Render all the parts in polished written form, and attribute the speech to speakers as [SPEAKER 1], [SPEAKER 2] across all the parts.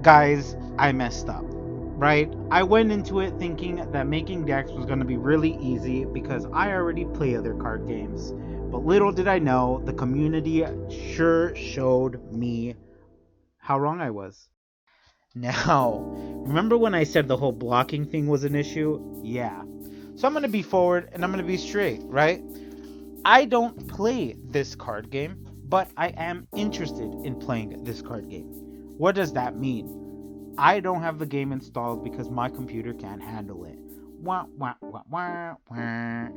[SPEAKER 1] Guys, I messed up, right? I went into it thinking that making decks was going to be really easy because I already play other card games. But little did I know, the community sure showed me how wrong I was. Now, remember when I said the whole blocking thing was an issue? Yeah. So I'm going to be forward and I'm going to be straight, right? I don't play this card game, but I am interested in playing this card game. What does that mean? I don't have the game installed because my computer can't handle it. Wah, wah, wah, wah, wah.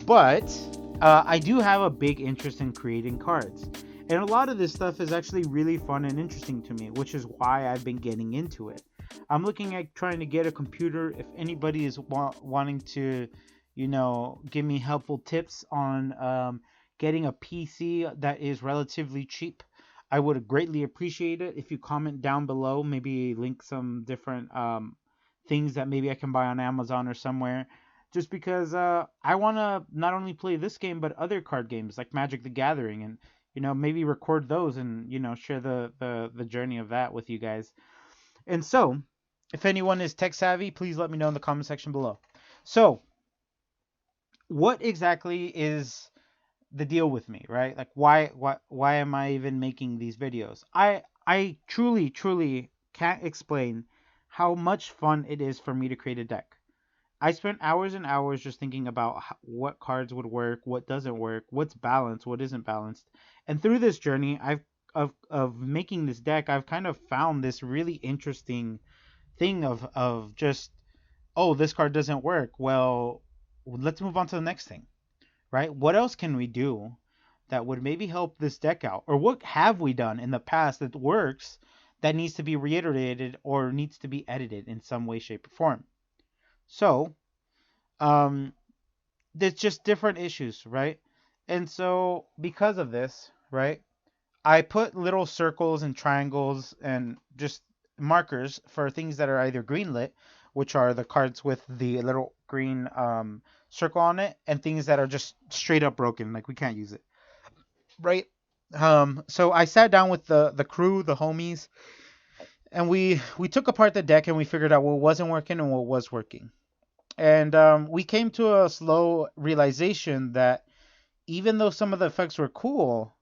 [SPEAKER 1] But I do have a big interest in creating cards. And a lot of this stuff is actually really fun and interesting to me, which is why I've been getting into it. I'm looking at trying to get a computer. If anybody is wanting to, give me helpful tips on getting a PC that is relatively cheap, I would greatly appreciate it if you comment down below. Maybe link some different things that maybe I can buy on Amazon or somewhere. Just because I want to not only play this game but other card games like Magic the Gathering, and maybe record those and share the journey of that with you guys. And so, if anyone is tech savvy, please let me know in the comment section below. So, what exactly is the deal with me, right? Like why am I even making these videos? I truly can't explain how much fun it is for me to create a deck. I spent hours and hours just thinking about what cards would work, what doesn't work, what's balanced, what isn't balanced. And through this journey, of making this deck, I've kind of found this really interesting thing of just, oh, this card doesn't work. Well, let's move on to the next thing, right? What else can we do that would maybe help this deck out? Or what have we done in the past that works that needs to be reiterated or needs to be edited in some way, shape, or form? So, um, there's just different issues, right? And so, because of this, right, I put little circles and triangles and just markers for things that are either greenlit, which are the cards with the little green circle on it, and things that are just straight up broken, like we can't use it, right? So I sat down with the crew, the homies, and we took apart the deck and we figured out what wasn't working and what was working. And we came to a slow realization that even though some of the effects were cool,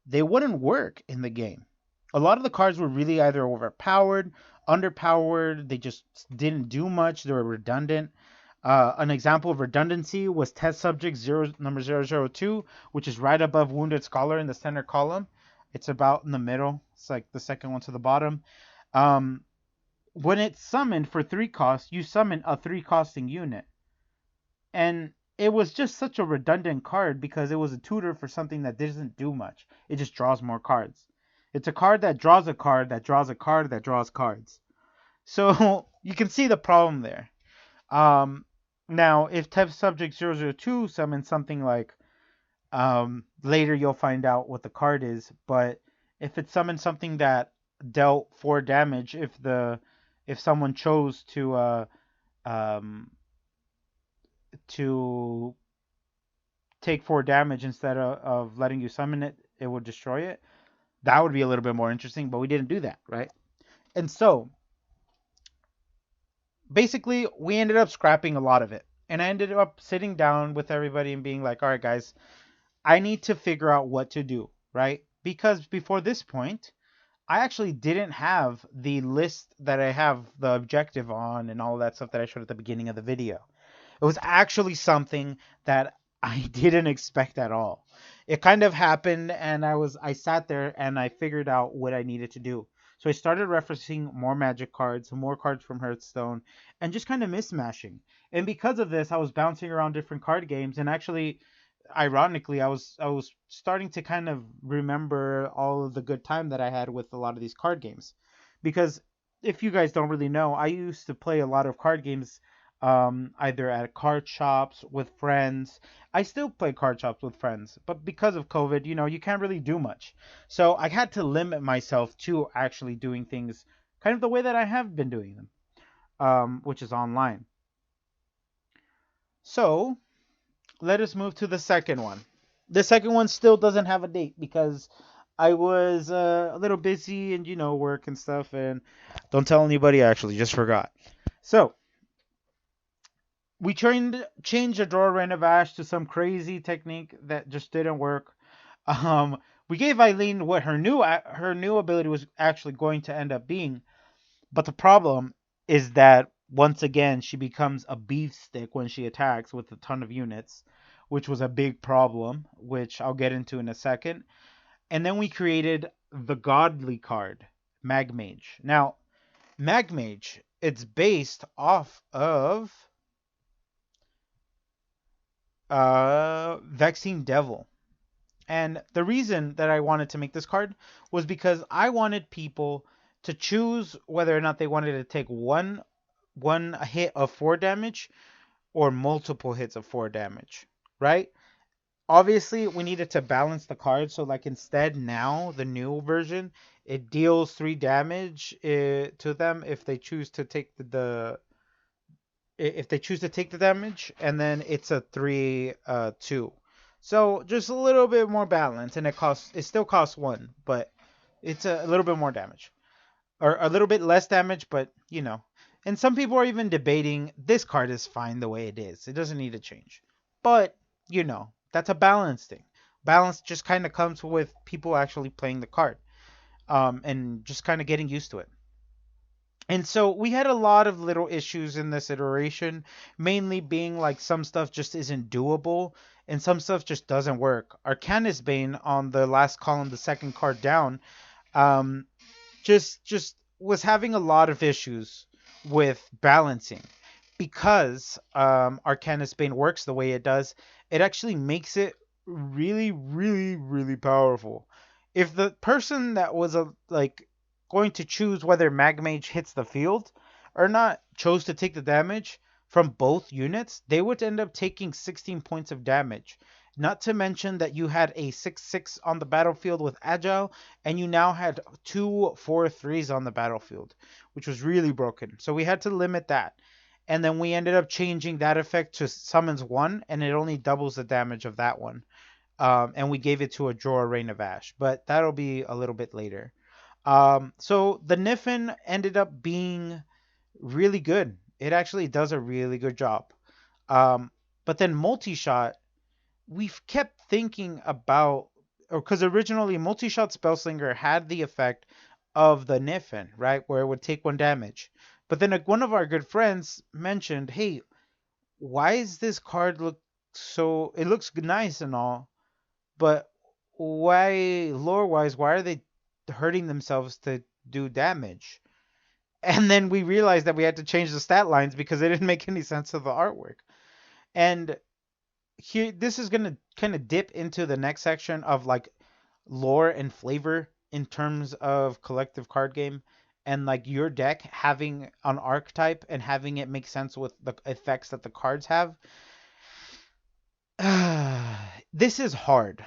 [SPEAKER 1] they wouldn't work in the game. A lot of the cards were really either overpowered, underpowered, they just didn't do much, they were redundant. An example of redundancy was test subject number 002, which is right above Wounded Scholar in the center column. It's about in the middle. It's like the second one to the bottom. Um, when it's summoned for 3 costs, you summon a 3 costing unit. And it was just such a redundant card because it was a tutor for something that doesn't do much. It just draws more cards. It's a card that draws a card that draws a card that draws cards. So you can see the problem there. Now, if test subject 002 summons something like, later you'll find out what the card is, but if it summons something that dealt 4 damage, if someone chose to take 4 damage instead of letting you summon it, it would destroy it. That would be a little bit more interesting, but we didn't do that, right? And so, basically, we ended up scrapping a lot of it. And I ended up sitting down with everybody and being like, all right, guys, I need to figure out what to do, right? Because before this point, I actually didn't have the list that I have the objective on and all that stuff that I showed at the beginning of the video. It was actually something that I didn't expect at all. It kind of happened, and I sat there and I figured out what I needed to do. So I started referencing more Magic cards, more cards from Hearthstone, and just kind of mismashing. And because of this, I was bouncing around different card games, and actually, ironically, I was starting to kind of remember all of the good time that I had with a lot of these card games. Because if you guys don't really know, I used to play a lot of card games, either at card shops with friends. I still play card shops with friends, but because of COVID, you can't really do much. So I had to limit myself to actually doing things kind of the way that I have been doing them, which is online. So let us move to the second one. The second one still doesn't have a date because I was a little busy and work and stuff, and Don't tell anybody. I actually just forgot. So we changed the draw rain of ash to some crazy technique that just didn't work. Um, we gave Eileen what her new ability was actually going to end up being, but the problem is that once again she becomes a beef stick when she attacks with a ton of units, which was a big problem, which I'll get into in a second. And then we created the godly card, Magmage. Now, Magmage, it's based off of Vexing Devil. And the reason that I wanted to make this card was because I wanted people to choose whether or not they wanted to take one hit of 4 damage or multiple hits of 4 damage, right? Obviously, we needed to balance the cards, so like instead now the new version it deals 3 damage to them if they choose to take if they choose to take the damage, and then it's a 3 2. So just a little bit more balance, and it still costs 1, but it's a little bit more damage. Or a little bit less damage, but you know. And some people are even debating this card is fine the way it is. It doesn't need to change. But, you know, that's a balance thing. Balance just kind of comes with people actually playing the card. And just kind of getting used to it. And so we had a lot of little issues in this iteration, mainly being like some stuff just isn't doable and some stuff just doesn't work. Arcanus Bane on the last column, the second card down, um, just was having a lot of issues with balancing because Arcanus Bane works the way it does. It actually makes it really, really, really powerful. If the person that was going to choose whether Magmage hits the field or not chose to take the damage from both units, they would end up taking 16 points of damage. Not to mention that you had a 6/6 on the battlefield with Agile, and you now had 2/4/3s on the battlefield, which was really broken. So we had to limit that. And then we ended up changing that effect to summons 1, and it only doubles the damage of that one. And we gave it to a Draw Rain of Ash, but that'll be a little bit later. So the Niffin ended up being really good. It actually does a really good job. But then multi-shot, we've kept thinking about, or because originally multi-shot Spellslinger had the effect of the Niffin, right, where it would take 1 damage. But then one of our good friends mentioned, hey, why is this card look so? It looks nice and all, but why, lore-wise, why are they hurting themselves to do damage? And then we realized that we had to change the stat lines because it didn't make any sense to the artwork. And here, this is gonna kind of dip into the next section of like lore and flavor in terms of collective card game, and like your deck having an archetype and having it make sense with the effects that the cards have. This is hard.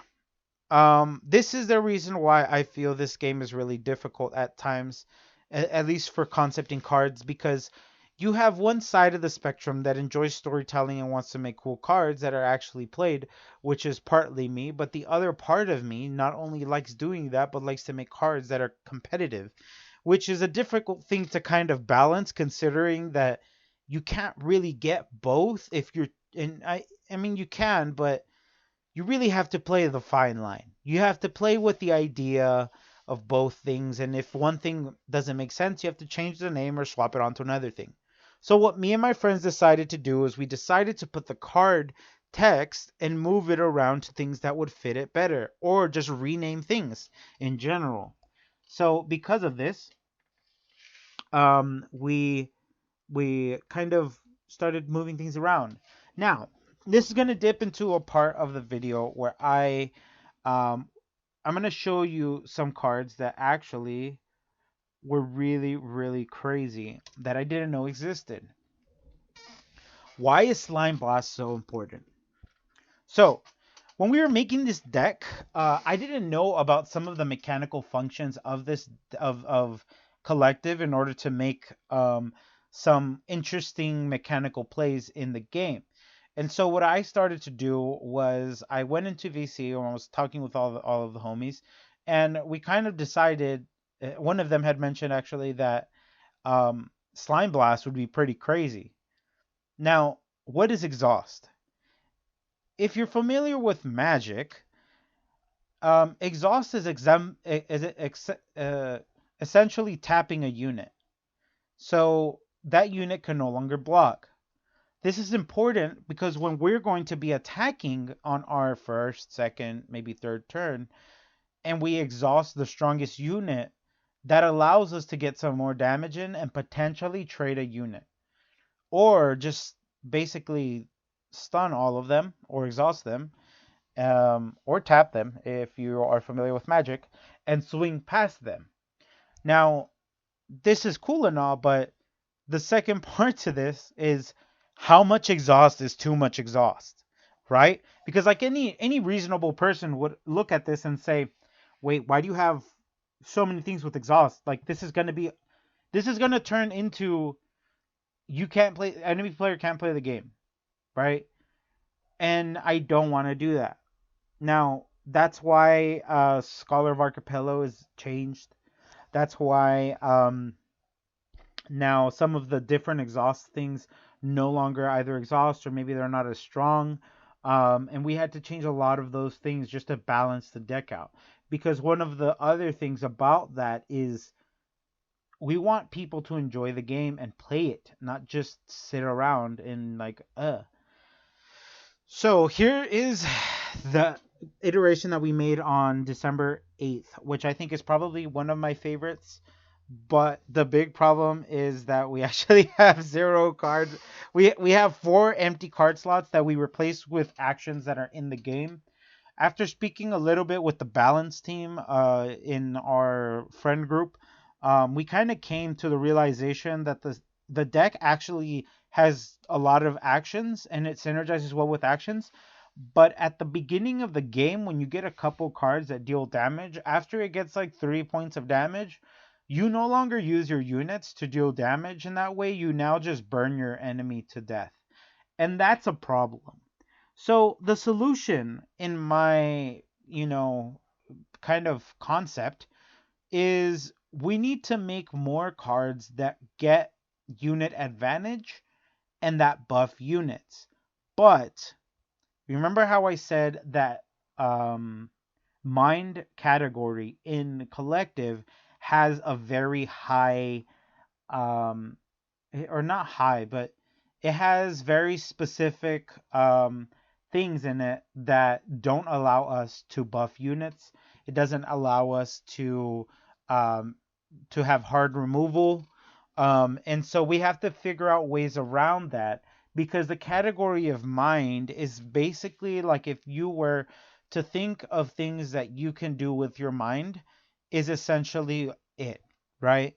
[SPEAKER 1] This is the reason why I feel this game is really difficult at times, at least for concepting cards, because you have one side of the spectrum that enjoys storytelling and wants to make cool cards that are actually played, which is partly me, but the other part of me not only likes doing that, but likes to make cards that are competitive, which is a difficult thing to kind of balance, considering that you can't really get both if you're, and I mean you can, but you really have to play the fine line. You have to play with the idea of both things, and if one thing doesn't make sense, you have to change the name or swap it onto another thing. So what me and my friends decided to do is we decided to put the card text and move it around to things that would fit it better, or just rename things in general. So because of this, we kind of started moving things around. Now, this is gonna dip into a part of the video where um, I'm gonna show you some cards that actually were really, really crazy that I didn't know existed. Why is Slime Blast so important? So, when we were making this deck, I didn't know about some of the mechanical functions of this of collective in order to make some interesting mechanical plays in the game. And so what I started to do was I went into VC and I was talking with all of the homies, and we kind of decided. One of them had mentioned actually that Slime Blast would be pretty crazy. Now, what is exhaust? If you're familiar with Magic, exhaust is essentially tapping a unit. So that unit can no longer block. This is important because when we're going to be attacking on our first, second, maybe third turn, and we exhaust the strongest unit, that allows us to get some more damage in and potentially trade a unit. Or just basically stun all of them or exhaust them, or tap them if you are familiar with Magic, and swing past them. Now, this is cool and all, but the second part to this is how much exhaust is too much exhaust, right? Because like any reasonable person would look at this and say, "Wait, why do you have so many things with exhaust? Like this is going to turn into you can't play enemy player can't play the game, right?" And I don't want to do that. Now, that's why Scholar of Archipelago is changed. That's why now some of the different exhaust things no longer either exhaust or maybe they're not as strong. And we had to change a lot of those things just to balance the deck out. Because one of the other things about that is we want people to enjoy the game and play it, not just sit around and like. So here is the iteration that we made on December 8th, which I think is probably one of my favorites. But the big problem is that we actually have zero cards. We have four empty card slots that we replace with actions that are in the game. After speaking a little bit with the balance team in our friend group, we kind of came to the realization that the deck actually has a lot of actions and it synergizes well with actions. But at the beginning of the game, when you get a couple cards that deal damage, after it gets like 3 points of damage, you no longer use your units to deal damage in that way. You now just burn your enemy to death. And that's a problem. So the solution in my, kind of concept is we need to make more cards that get unit advantage and that buff units. But remember how I said that mind category in collective has a very high um, or not high, but it has very specific things in it that don't allow us to buff units. It doesn't allow us um, to have hard removal. And so we have to figure out ways around that because the category of mind is basically like if you were to think of things that you can do with your mind, is essentially it, right?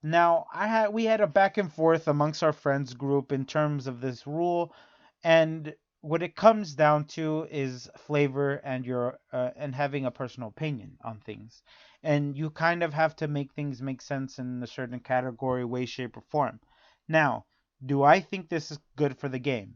[SPEAKER 1] Now, we had a back and forth amongst our friends group in terms of this rule, and what it comes down to is flavor and your and having a personal opinion on things. And you kind of have to make things make sense in a certain category, way, shape, or form. Now, do I think this is good for the game?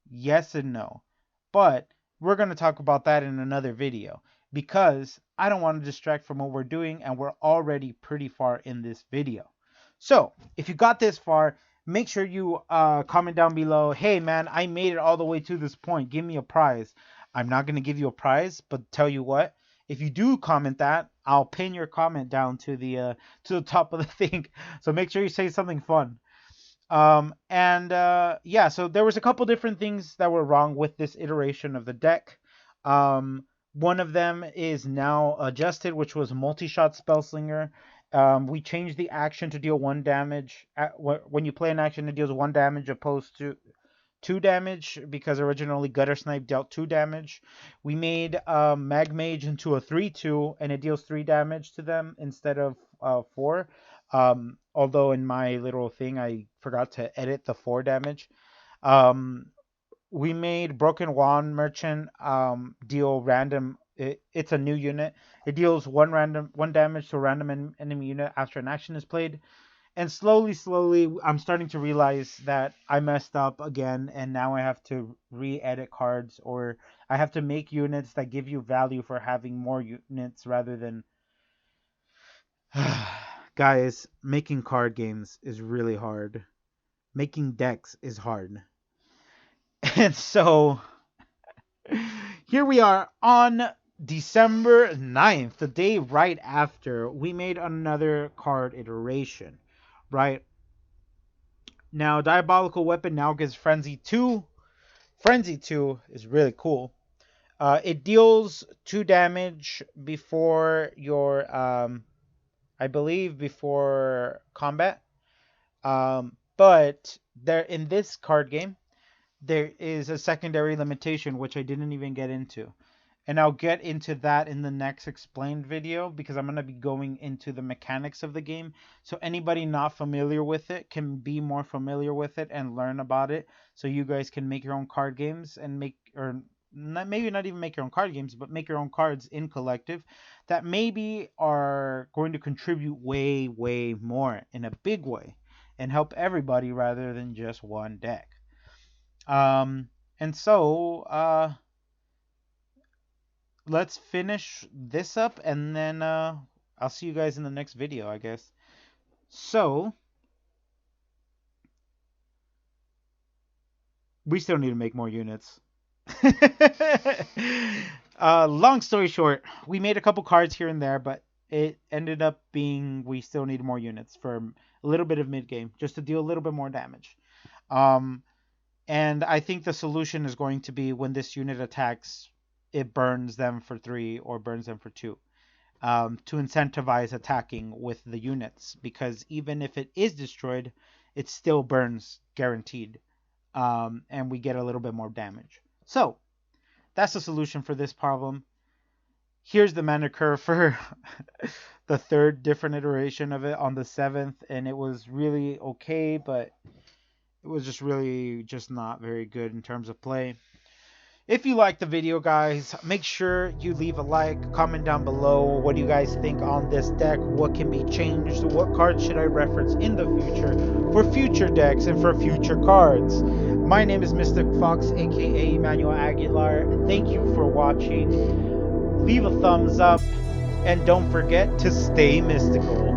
[SPEAKER 1] Yes and no. But we're going to talk about that in another video because I don't want to distract from what we're doing and we're already pretty far in this video. So, if you got this far, make sure you comment down below, hey man, I made it all the way to this point. Give me a prize. I'm not going to give you a prize, but tell you what, if you do comment that, I'll pin your comment down to the top of the thing. So make sure you say something fun. Yeah, so there was a couple different things that were wrong with this iteration of the deck. One of them is now adjusted, which was multi-shot Spellslinger. We changed the action to deal 1 damage. When you play an action, it deals 1 damage opposed to 2 damage because originally Gutter Snipe dealt 2 damage. We made Mag Mage into a 3/2 and it deals 3 damage to them instead of 4. Although in my little thing I forgot to edit the 4 damage. Um, we made Broken Wand Merchant deal random. It's a new unit. It deals 1 damage to a random enemy unit after an action is played. And slowly, I'm starting to realize that I messed up again, and now I have to re-edit cards, or I have to make units that give you value for having more units rather than Guys, making card games is really hard. Making decks is hard. And so here we are on December 9th, the day right after we made another card iteration, right? Now, Diabolical Weapon now gives Frenzy 2. Frenzy 2 is really cool. It deals 2 damage before your, I believe, before combat. But there in this card game, there is a secondary limitation which I didn't even get into. And I'll get into that in the next explained video because I'm going to be going into the mechanics of the game. So anybody not familiar with it can be more familiar with it and learn about it. So you guys can make your own card games and maybe not even make your own card games, but make your own cards in collective that maybe are going to contribute way, way more in a big way and help everybody rather than just one deck. And so, let's finish this up and then I'll see you guys in the next video, I guess. So, we still need to make more units. Long story short, we made a couple cards here and there, but it ended up being we still need more units for a little bit of mid-game, just to deal a little bit more damage. And I think the solution is going to be when this unit attacks, it burns them for 3 or burns them for 2. To incentivize attacking with the units, because even if it is destroyed, it still burns guaranteed. And we get a little bit more damage. So, that's the solution for this problem. Here's the mana curve for the 3rd different iteration of it on the 7th, and it was really okay, but it was just really just not very good in terms of play. If you liked the video, guys, make sure you leave a like, comment down below. What do you guys think on this deck? What can be changed? What cards should I reference in the future for future decks and for future cards? My name is Mystic Fox, aka Emmanuel Aguilar. Thank you for watching. Leave a thumbs up and don't forget to stay mystical.